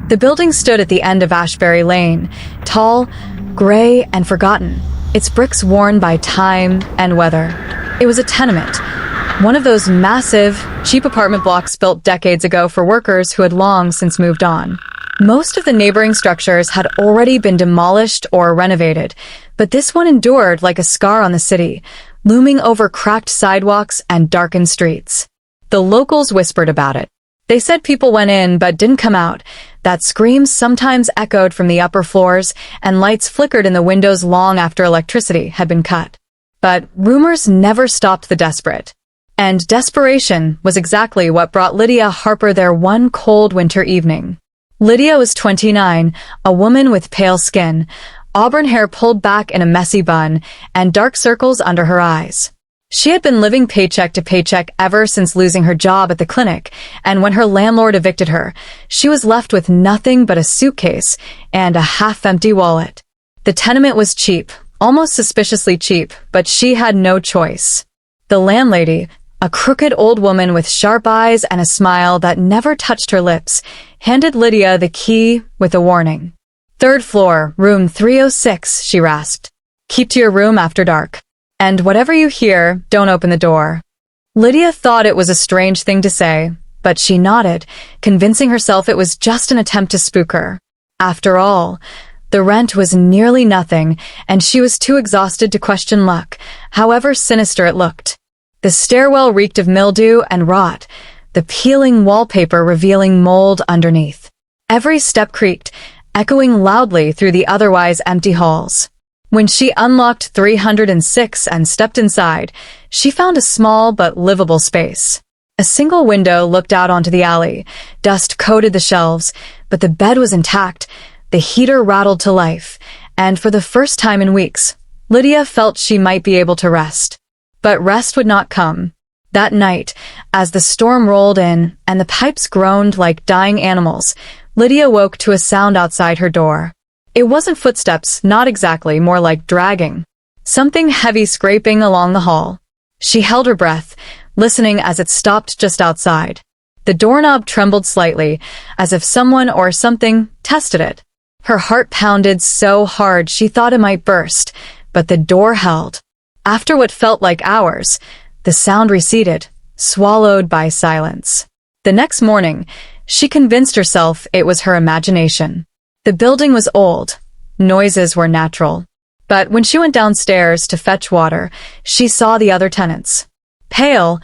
The building stood at the end of Ashbury Lane, tall, gray, and forgotten, its bricks worn by time and weather. It was a tenement, one of those massive, cheap apartment blocks built decades ago for workers who had long since moved on. Most of the neighboring structures had already been demolished or renovated, but this one endured like a scar on the city, looming over cracked sidewalks and darkened streets. The locals whispered about it. They said people went in but didn't come out, that screams sometimes echoed from the upper floors, and lights flickered in the windows long after electricity had been cut. But rumors never stopped the desperate. And desperation was exactly what brought Lydia Harper there one cold winter evening. Lydia was 29, a woman with pale skin, auburn hair pulled back in a messy bun, and dark circles under her eyes. She had been living paycheck to paycheck ever since losing her job at the clinic, and when her landlord evicted her, she was left with nothing but a suitcase and a half-empty wallet. The tenement was cheap, almost suspiciously cheap, but she had no choice. The landlady, a crooked old woman with sharp eyes and a smile that never touched her lips, handed Lydia the key with a warning. "Third floor, room 306, she rasped. "Keep to your room after dark. And whatever you hear, don't open the door." Lydia thought it was a strange thing to say, but she nodded, convincing herself it was just an attempt to spook her. After all, the rent was nearly nothing, and she was too exhausted to question luck, however sinister it looked. The stairwell reeked of mildew and rot, the peeling wallpaper revealing mold underneath. Every step creaked, echoing loudly through the otherwise empty halls. When she unlocked 306 and stepped inside, she found a small but livable space. A single window looked out onto the alley. Dust coated the shelves, but the bed was intact, the heater rattled to life, and for the first time in weeks, Lydia felt she might be able to rest. But rest would not come. That night, as the storm rolled in and the pipes groaned like dying animals, Lydia woke to a sound outside her door. It wasn't footsteps, not exactly, more like dragging. Something heavy scraping along the hall. She held her breath, listening as it stopped just outside. The doorknob trembled slightly, as if someone or something tested it. Her heart pounded so hard she thought it might burst, but the door held. After what felt like hours, the sound receded, swallowed by silence. The next morning, she convinced herself it was her imagination. The building was old. Noises were natural. But when she went downstairs to fetch water, she saw the other tenants. Pale,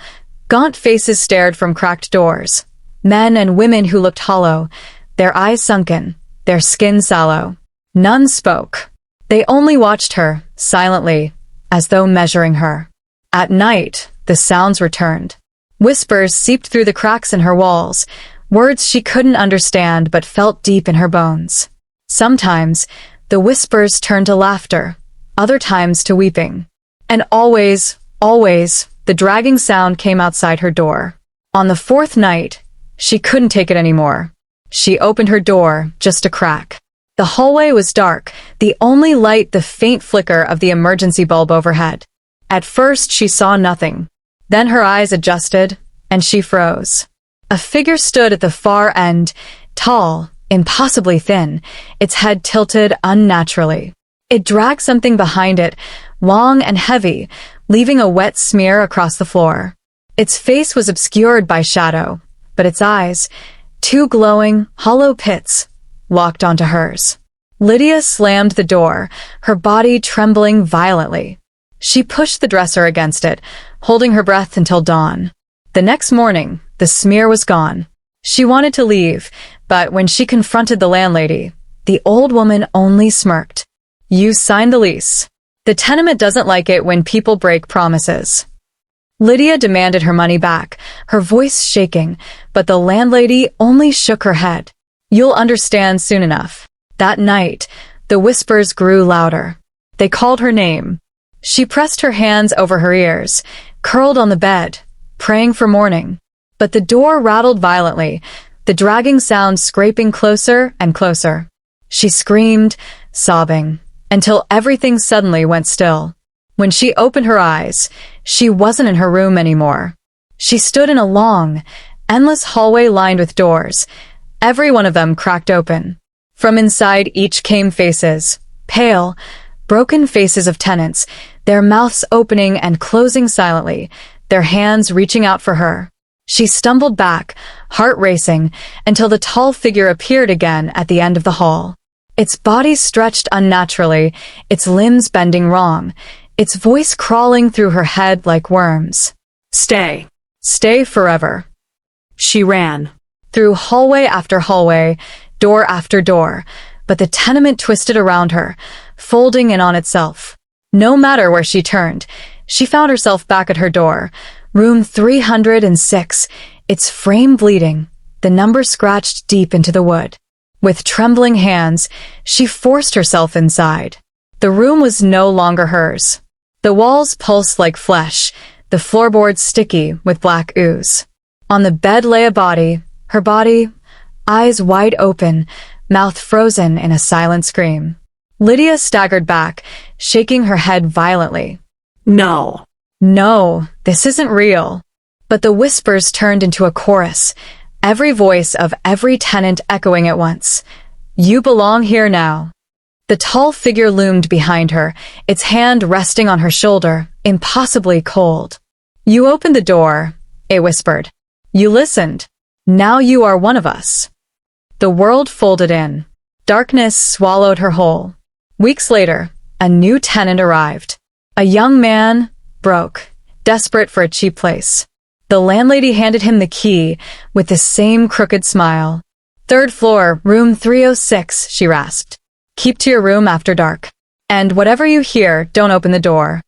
gaunt faces stared from cracked doors. Men and women who looked hollow, their eyes sunken, their skin sallow. None spoke. They only watched her, silently, as though measuring her. At night, the sounds returned. Whispers seeped through the cracks in her walls, words she couldn't understand but felt deep in her bones. Sometimes, the whispers turned to laughter, other times to weeping. And always, the dragging sound came outside her door. On the fourth night, she couldn't take it anymore. She opened her door, just a crack. The hallway was dark, the only light the faint flicker of the emergency bulb overhead. At first, she saw nothing. Then her eyes adjusted, and she froze. A figure stood at the far end, tall, impossibly thin, its head tilted unnaturally. It dragged something behind it, long and heavy, leaving a wet smear across the floor. Its face was obscured by shadow, but its eyes, two glowing, hollow pits, locked onto hers. Lydia slammed the door, her body trembling violently. She pushed the dresser against it, holding her breath until dawn. The next morning, the smear was gone. She wanted to leave, but when she confronted the landlady, the old woman only smirked. "You signed the lease. The tenement doesn't like it when people break promises." Lydia demanded her money back, her voice shaking, but the landlady only shook her head. "You'll understand soon enough." That night, the whispers grew louder. They called her name. She pressed her hands over her ears, curled on the bed, praying for morning. But the door rattled violently, the dragging sound scraping closer and closer. She screamed, sobbing, until everything suddenly went still. When she opened her eyes, she wasn't in her room anymore. She stood in a long, endless hallway lined with doors, Every one of them cracked open. From inside each came faces, pale, broken faces of tenants, their mouths opening and closing silently, their hands reaching out for her. She stumbled back, heart racing, until the tall figure appeared again at the end of the hall. Its body stretched unnaturally, its limbs bending wrong, its voice crawling through her head like worms. Stay. Stay forever. She ran. Through hallway after hallway, door after door, but the tenement twisted around her, folding in on itself. No matter where she turned, she found herself back at her door, room 306, its frame bleeding, the number scratched deep into the wood. With trembling hands, she forced herself inside. The room was no longer hers. The walls pulsed like flesh, the floorboards sticky with black ooze. On the bed lay a body, her body, eyes wide open, mouth frozen in a silent scream. Lydia staggered back, shaking her head violently. No. No, this isn't real. But the whispers turned into a chorus, every voice of every tenant echoing at once. You belong here now. The tall figure loomed behind her, its hand resting on her shoulder, impossibly cold. You opened the door, it whispered. You listened. Now you are one of us. The world folded in. Darkness swallowed her whole. Weeks later, a new tenant arrived. A young man, broke, desperate for a cheap place. The landlady handed him the key with the same crooked smile. "Third floor, room 306, she rasped. "Keep to your room after dark. And whatever you hear, don't open the door."